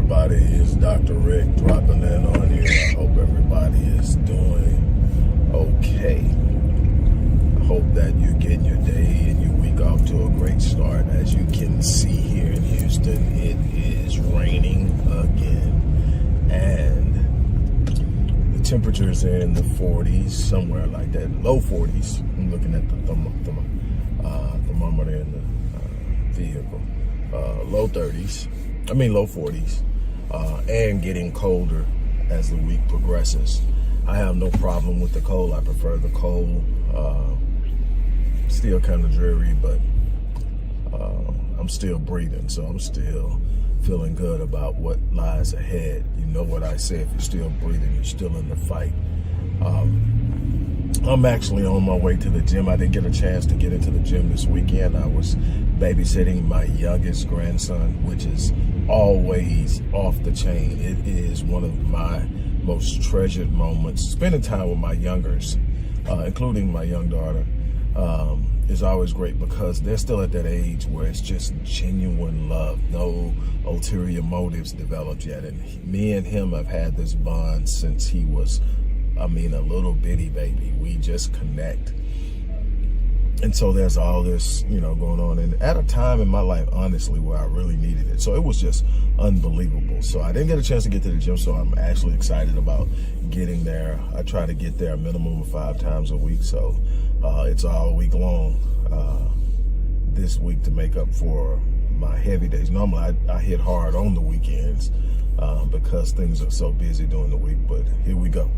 everybody? It's Dr. Rick dropping in on you. I hope everybody is doing okay. I hope that you're getting your day and your week off to a great start. As you can see here in Houston, it is raining again. And the temperatures are in the 40s, somewhere like that, low 40s. I'm looking at the thermometer in the vehicle. Low 40s, and getting colder as the week progresses. I have no problem with the cold. I prefer the cold. Still kind of dreary, but I'm still breathing, so I'm still feeling good about what lies ahead. You know what I say, if you're still breathing, you're still in the fight. I'm actually on my way to the gym. I didn't get a chance to get into the gym this weekend. I was babysitting my youngest grandson, which is always off the chain. It is one of my most treasured moments. Spending time with my youngers, including my young daughter, is always great because they're still at that age where it's just genuine love. No ulterior motives developed yet. And me and him have had this bond since he was, a little bitty baby. We just connect. And so there's all this, going on. And at a time in my life, honestly, where I really needed it. So it was just unbelievable. So I didn't get a chance to get to the gym, so I'm actually excited about getting there. I try to get there a minimum of 5 times a week. So it's all week long this week to make up for my heavy days. Normally, I hit hard on the weekends because things are so busy during the week. But here we go.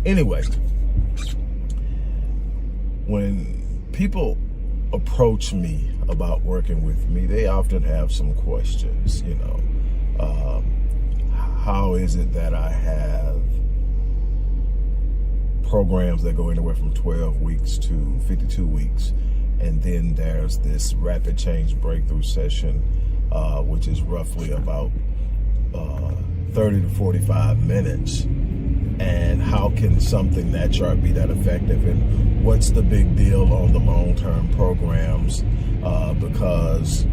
Anyway, when people approach me about working with me, they often have some questions, how is it that I have programs that go anywhere from 12 weeks to 52 weeks, and then there's this rapid change breakthrough session, which is roughly about 30 to 45 minutes. And how can something that short be that effective? And what's the big deal on the long-term programs? Because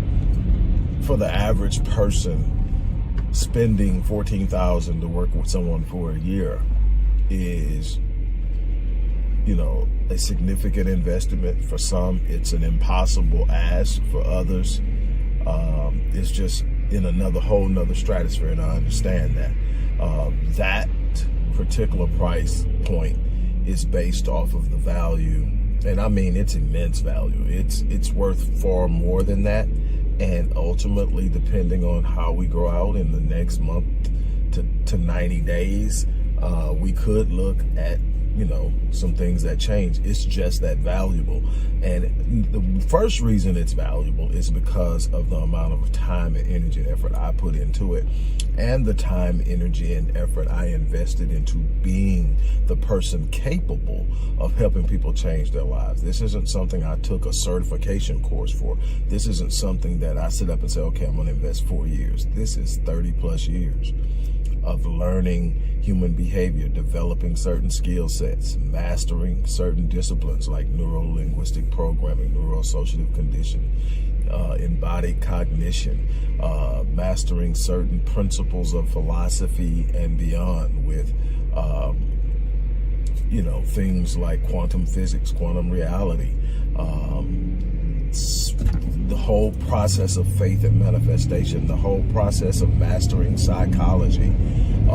for the average person, spending $14,000 to work with someone for a year is, a significant investment. For some, it's an impossible ask. For others, it's just in whole nother stratosphere, and I understand that. That particular price point is based off of the value, and it's immense value. It's worth far more than that, and ultimately, depending on how we grow out in the next month to 90 days, we could look at some things that change. It's just that valuable. And the first reason it's valuable is because of the amount of time and energy and effort I put into it, and the time, energy, and effort I invested into being the person capable of helping people change their lives. This isn't something I took a certification course for. This isn't something that I sit up and say, okay, I'm going to invest 4 years. This is 30 plus years of learning human behavior, developing certain skill sets, mastering certain disciplines like neuro-linguistic programming, neuro-associative conditioning, embodied cognition, mastering certain principles of philosophy and beyond with, things like quantum physics, quantum reality, the whole process of faith and manifestation, the whole process of mastering psychology.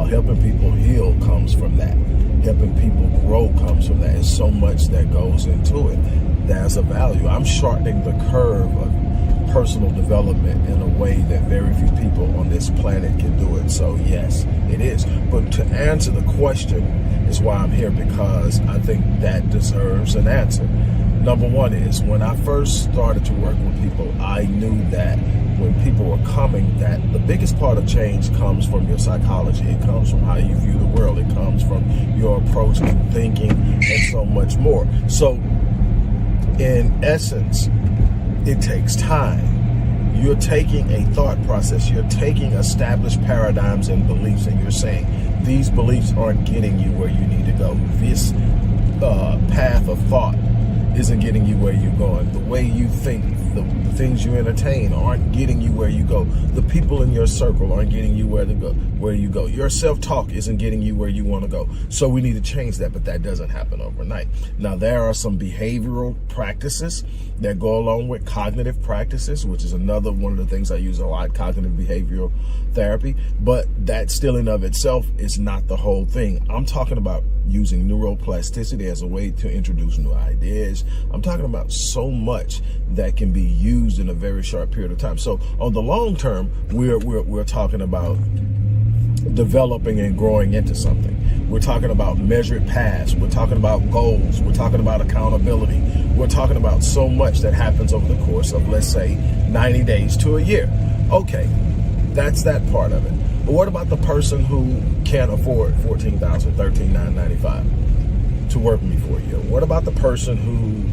Helping people heal comes from that. Helping people grow comes from that. There's so much that goes into it. There's a value. I'm shortening the curve of personal development in a way that very few people on this planet can do it. So yes, it is. But to answer the question is why I'm here, because I think that deserves an answer. Number one is, when I first started to work with people, I knew that when people were coming, that the biggest part of change comes from your psychology. It comes from how you view the world. It comes from your approach to thinking and so much more. So in essence, it takes time. You're taking a thought process. You're taking established paradigms and beliefs, and you're saying these beliefs aren't getting you where you need to go. This path of thought isn't getting you where you're going. The way you think the things you entertain aren't getting you where you go. The people in your circle aren't getting you where you go. Your self-talk isn't getting you where you want to go. So we need to change that, but that doesn't happen overnight. Now, there are some behavioral practices that go along with cognitive practices, which is another one of the things I use a lot, cognitive behavioral therapy, but that still in of itself is not the whole thing. I'm talking about using neuroplasticity as a way to introduce new ideas. I'm talking about so much that can be used in a very short period of time. So on the long term, we're talking about developing and growing into something. We're talking about measured paths. We're talking about goals. We're talking about accountability. We're talking about so much that happens over the course of, let's say, 90 days to a year. Okay, that's that part of it. But what about the person who can't afford $14,000, $13,995 to work with me for a year? What about the person who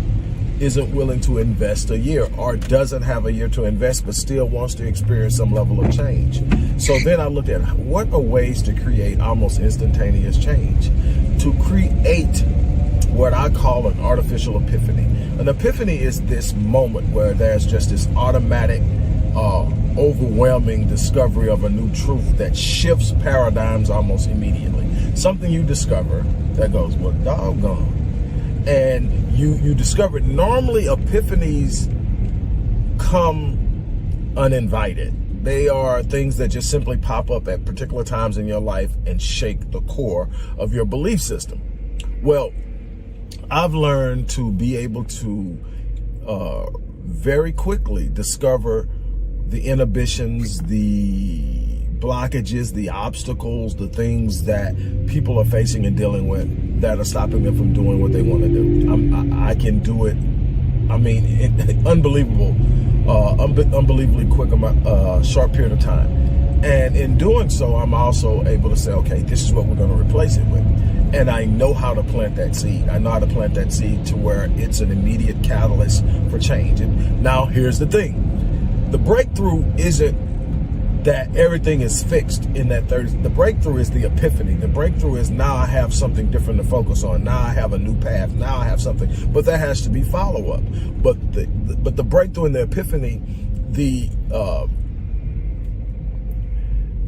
isn't willing to invest a year or doesn't have a year to invest but still wants to experience some level of change? So then I looked at what are ways to create almost instantaneous change, to create what I call an artificial epiphany. An epiphany is this moment where there's just this automatic overwhelming discovery of a new truth that shifts paradigms almost immediately. Something you discover that goes, well, doggone. And you discover it. Normally epiphanies come uninvited. They are things that just simply pop up at particular times in your life and shake the core of your belief system. Well, I've learned to be able to very quickly discover the inhibitions, the blockages, the obstacles, the things that people are facing and dealing with that are stopping them from doing what they want to do. I can do it. I mean, unbelievably quick, short period of time. And in doing so, I'm also able to say, okay, this is what we're going to replace it with. And I know how to plant that seed. I know how to plant that seed to where it's an immediate catalyst for change. And now here's the thing. The breakthrough isn't that everything is fixed in that 30. The breakthrough is the epiphany. The breakthrough is now I have something different to focus on. Now I have a new path. Now I have something. But there has to be follow-up. But the breakthrough and the epiphany, the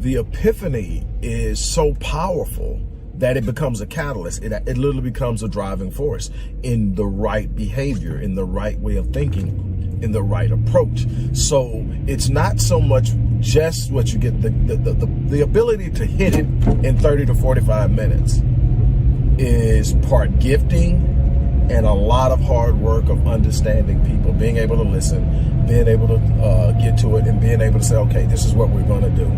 epiphany is so powerful that it becomes a catalyst. It literally becomes a driving force in the right behavior, in the right way of thinking, in the right approach. So it's not so much just what you get, the ability to hit it in 30 to 45 minutes is part gifting and a lot of hard work of understanding people, being able to listen, being able to get to it, and being able to say, okay, this is what we're going to do.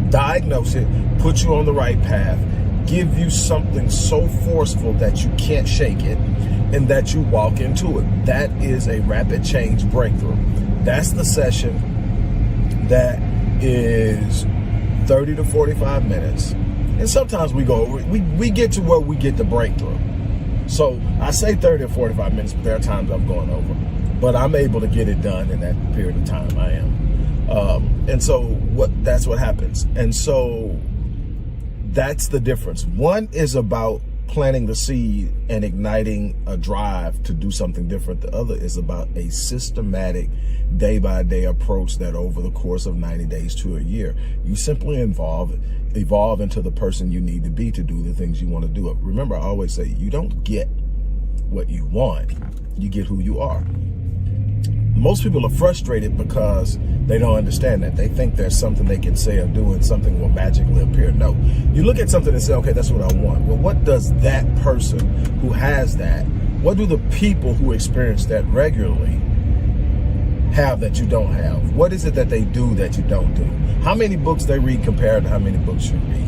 Diagnose it, put you on the right path, give you something so forceful that you can't shake it, and that you walk into it. That is a rapid change breakthrough. That's the session that is 30 to 45 minutes. And sometimes we get to where we get the breakthrough. So I say 30 to 45 minutes, but there are times I'm going over. But I'm able to get it done in that period of time. I am. And so that's what happens. And so that's the difference. One is about planting the seed and igniting a drive to do something different. The other is about a systematic day-by-day approach that over the course of 90 days to a year, you simply evolve into the person you need to be to do the things you want to do. Remember, I always say, you don't get what you want, you get who you are. Most people are frustrated because they don't understand that. They think there's something they can say or do and something will magically appear. No, you look at something and say, okay, that's what I want. Well, what does that person who has that, what do the people who experience that regularly have that you don't have? What is it that they do that you don't do? How many books they read compared to how many books you read?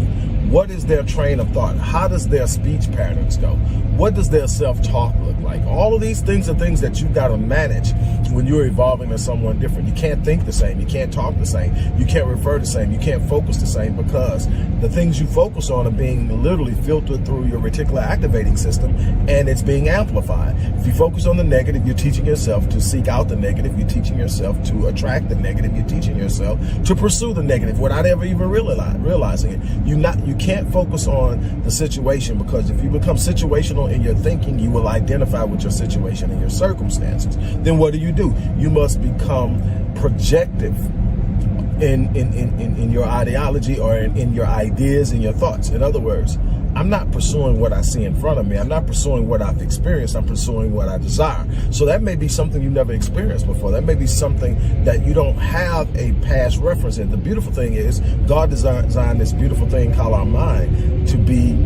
What is their train of thought? How does their speech patterns go? What does their self-talk look like? All of these things are things that you got to manage when you're evolving to someone different. You can't think the same. You can't talk the same. You can't refer the same. You can't focus the same because the things you focus on are being literally filtered through your reticular activating system and it's being amplified. If you focus on the negative, you're teaching yourself to seek out the negative. You're teaching yourself to attract the negative. You're teaching yourself to pursue the negative without ever even realizing it. You can't focus on the situation, because if you become situational in your thinking, you will identify with your situation and your circumstances. Then what do? You must become projective in your ideology, or in your ideas and your thoughts. In other words, I'm not pursuing what I see in front of me. I'm not pursuing what I've experienced. I'm pursuing what I desire. So that may be something you never experienced before. That may be something that you don't have a past reference in. The beautiful thing is God designed this beautiful thing called our mind to be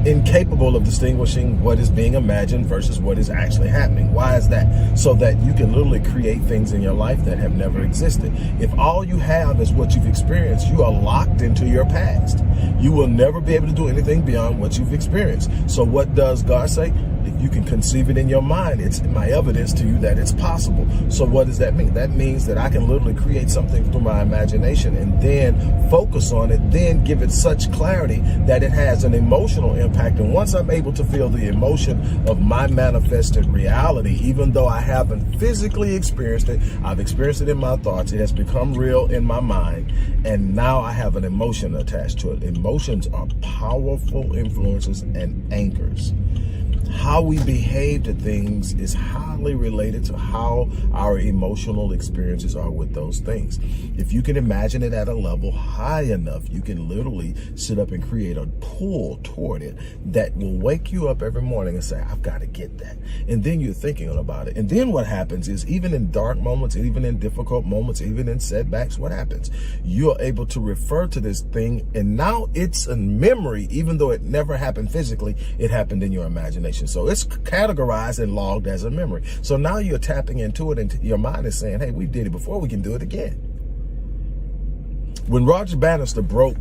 incapable of distinguishing what is being imagined versus what is actually happening. Why is that? So that you can literally create things in your life that have never existed. If all you have is what you've experienced, you are locked into your past. You will never be able to do anything beyond what you've experienced. So what does God say? If you can conceive it in your mind, it's my evidence to you that it's possible. So what does that mean? That means that I can literally create something through my imagination and then focus on it, then give it such clarity that it has an emotional impact. And once I'm able to feel the emotion of my manifested reality, even though I haven't physically experienced it, I've experienced it in my thoughts, it has become real in my mind, and now I have an emotion attached to it. Emotions are powerful influences and anchors. How we behave to things is highly related to how our emotional experiences are with those things. If you can imagine it at a level high enough, you can literally sit up and create a pull toward it that will wake you up every morning and say, I've got to get that. And then you're thinking about it. And then what happens is, even in dark moments, even in difficult moments, even in setbacks, what happens? You're able to refer to this thing, and now it's a memory. Even though it never happened physically, it happened in your imagination. So it's categorized and logged as a memory. So now you're tapping into it, and your mind is saying, hey, we did it before, we can do it again. When Roger Bannister broke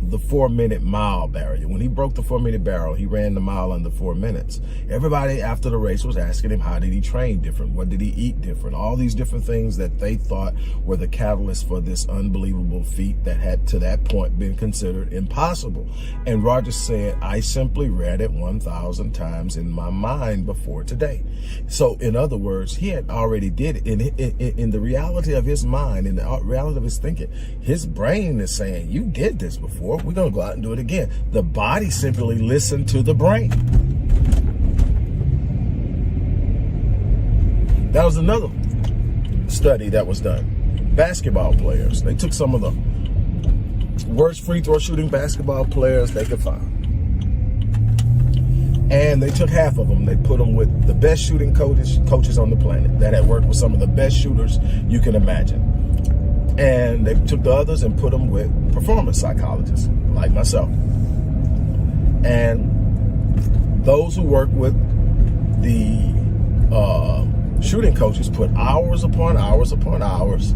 the 4-minute mile barrier, when he broke the 4-minute barrier, he ran the mile under 4 minutes. Everybody after the race was asking him, how did he train different? What did he eat different? All these different things that they thought were the catalyst for this unbelievable feat that had to that point been considered impossible. And Roger said, I simply read it 1,000 times in my mind before today. So in other words, he had already did it. In the reality of his mind, in the reality of his thinking, his brain is saying, you did this before. We're going to go out and do it again. The body simply listened to the brain. That was another study that was done. Basketball players. They took some of the worst free throw shooting basketball players they could find. And they took half of them. They put them with the best shooting coaches on the planet that had worked with some of the best shooters you can imagine. And they took the others and put them with performance psychologists like myself. And those who work with the shooting coaches put hours upon hours upon hours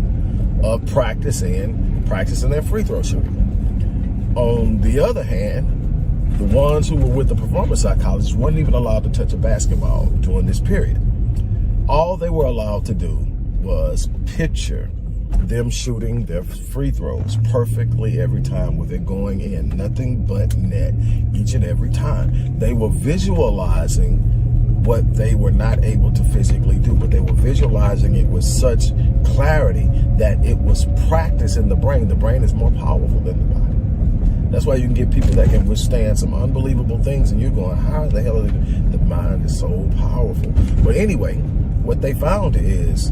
of practicing their free throw shooting. On the other hand, the ones who were with the performance psychologists weren't even allowed to touch a basketball during this period. All they were allowed to do was picture them shooting their free throws perfectly every time with it going in, nothing but net each and every time. They were visualizing what they were not able to physically do, but they were visualizing it with such clarity that it was practice in the brain. The brain is more powerful than the body. That's why you can get people that can withstand some unbelievable things, and you're going, how the hell are they? The mind is so powerful. But anyway, what they found is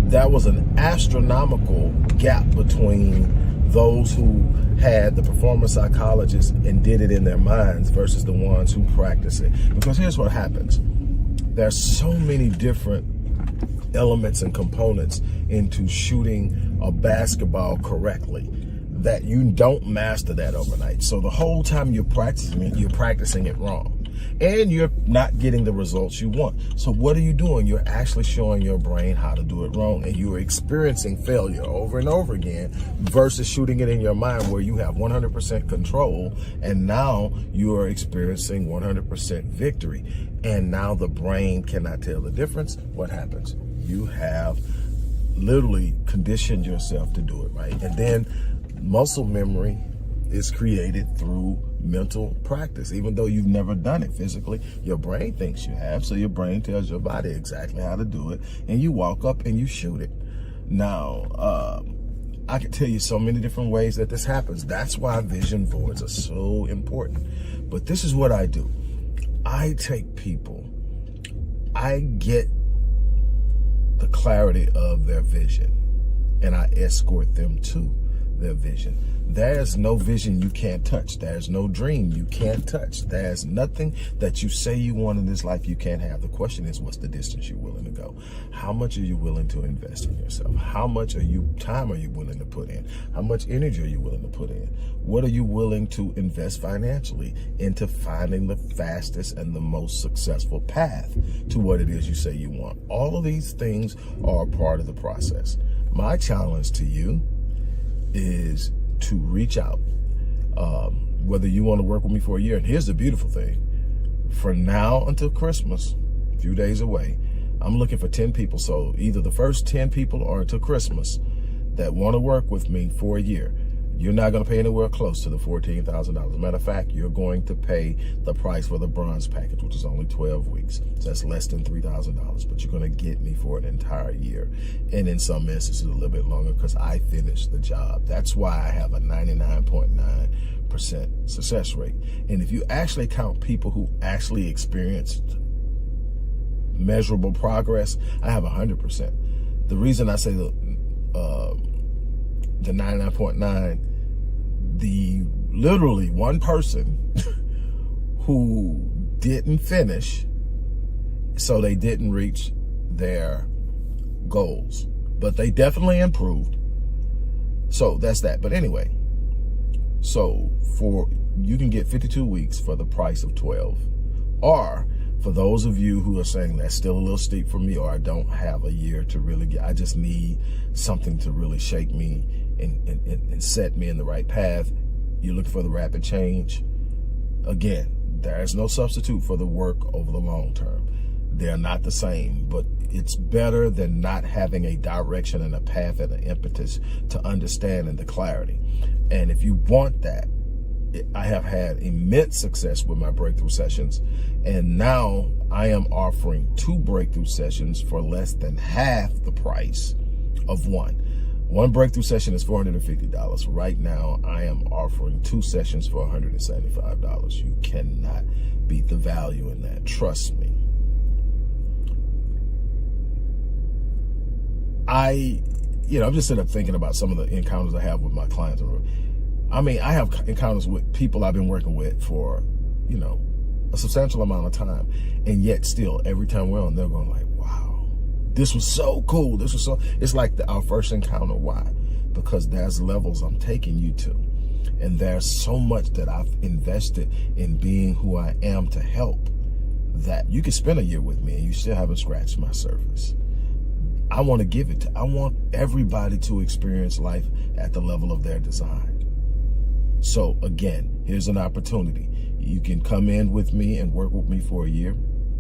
that was an astronomical gap between those who had the performance psychologists and did it in their minds versus the ones who practice it. Because here's what happens. There's so many different elements and components into shooting a basketball correctly that you don't master that overnight. So the whole time you're practicing it wrong. And you're not getting the results you want. So what are you doing? You're actually showing your brain how to do it wrong, and you're experiencing failure over and over again versus shooting it in your mind where you have 100% control, and now you are experiencing 100% victory. And now the brain cannot tell the difference. What happens? You have literally conditioned yourself to do it, right? And then muscle memory is created through mental practice. Even though you've never done it physically, your brain thinks you have, so your brain tells your body exactly how to do it, and you walk up and you shoot it. Now, I can tell you so many different ways that this happens. That's why vision boards are so important. But this is what I do. I take people, I get the clarity of their vision, and I escort them to their vision. There's no vision you can't touch. There's no dream you can't touch. There's nothing that you say you want in this life you can't have. The question is, what's the distance you're willing to go? How much are you willing to invest in yourself? How much time are you willing to put in? How much energy are you willing to put in? What are you willing to invest financially into finding the fastest and the most successful path to what it is you say you want? All of these things are a part of the process. My challenge to you is to reach out, whether you want to work with me for a year. And here's the beautiful thing. From now until Christmas, a few days away, I'm looking for 10 people. So either the first 10 people or until Christmas that want to work with me for a year. You're not going to pay anywhere close to the $14,000. Matter of fact, you're going to pay the price for the bronze package, which is only 12 weeks. So that's less than $3,000, but you're going to get me for an entire year. And in some instances, a little bit longer because I finished the job. That's why I have a 99.9% success rate. And if you actually count people who actually experienced measurable progress, I have 100%. The reason I say the 99.9, the literally one person who didn't finish, so they didn't reach their goals, but they definitely improved. So that's that. But anyway, so you can get 52 weeks for the price of 12, or for those of you who are saying that's still a little steep for me, or I don't have a year to really get, I just need something to really shake me and set me in the right path. You're looking for the rapid change. Again, there's no substitute for the work over the long term. They're not the same, but it's better than not having a direction and a path and an impetus to understand and the clarity. And if you want that, I have had immense success with my breakthrough sessions, and now I am offering 2 breakthrough sessions for less than half the price of one. One breakthrough session is $450. Right now, I am offering 2 sessions for $175. You cannot beat the value in that. Trust me. I'm just sitting up thinking about some of the encounters I have with my clients. I mean, I have encounters with people I've been working with for, a substantial amount of time. And yet still, every time we're on, they're going like, wow, this was so cool. It's like our first encounter. Why? Because there's levels I'm taking you to. And there's so much that I've invested in being who I am to help that you can spend a year with me and you still haven't scratched my surface. I want to give it I want everybody to experience life at the level of their design. So again, here's an opportunity. You can come in with me and work with me for a year,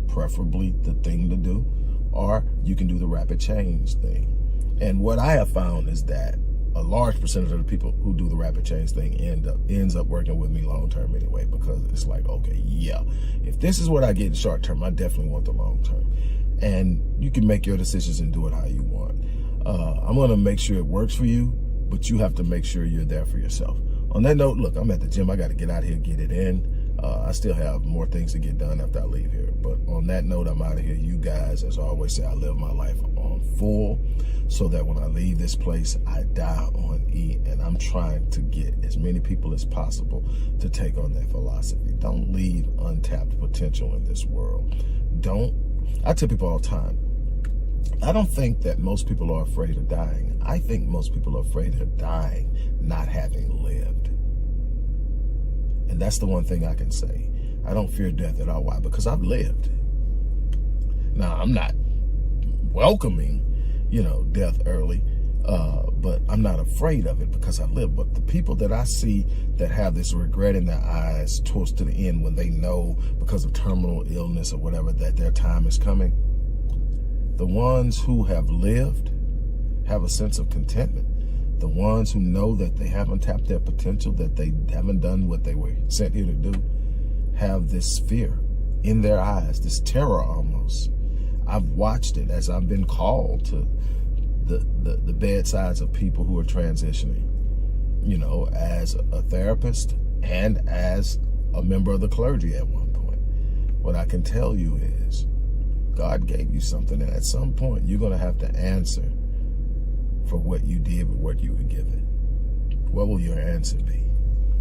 preferably the thing to do, or you can do the rapid change thing. And what I have found is that a large percentage of the people who do the rapid change thing ends up working with me long term anyway, because it's like, okay, yeah, if this is what I get in short term, I definitely want the long term. And you can make your decisions and do it how you want. I'm going to make sure it works for you, but you have to make sure you're there for yourself. On that note, look, I'm at the gym. I got to get out of here, get it in. I still have more things to get done after I leave here. But on that note, I'm out of here. You guys, as I always say, I live my life on full so that when I leave this place, I die on E. And I'm trying to get as many people as possible to take on that philosophy. Don't leave untapped potential in this world. I tell people all the time, I don't think that most people are afraid of dying. I think most people are afraid of dying not having lived. And that's the one thing I can say. I don't fear death at all. Why? Because I've lived. Now, I'm not welcoming, death early, but I'm not afraid of it because I live. But the people that I see that have this regret in their eyes towards to the end when they know because of terminal illness or whatever that their time is coming, the ones who have lived have a sense of contentment. The ones who know that they haven't tapped their potential, that they haven't done what they were sent here to do, have this fear in their eyes, this terror almost. I've watched it as I've been called to the bedsides of people who are transitioning, you know, as a therapist and as a member of the clergy at one point. What I can tell you is God gave you something, and at some point you're going to have to answer for what you did with what you were given. What will your answer be?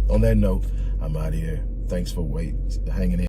On that note, I'm out of here. Thanks for hanging in.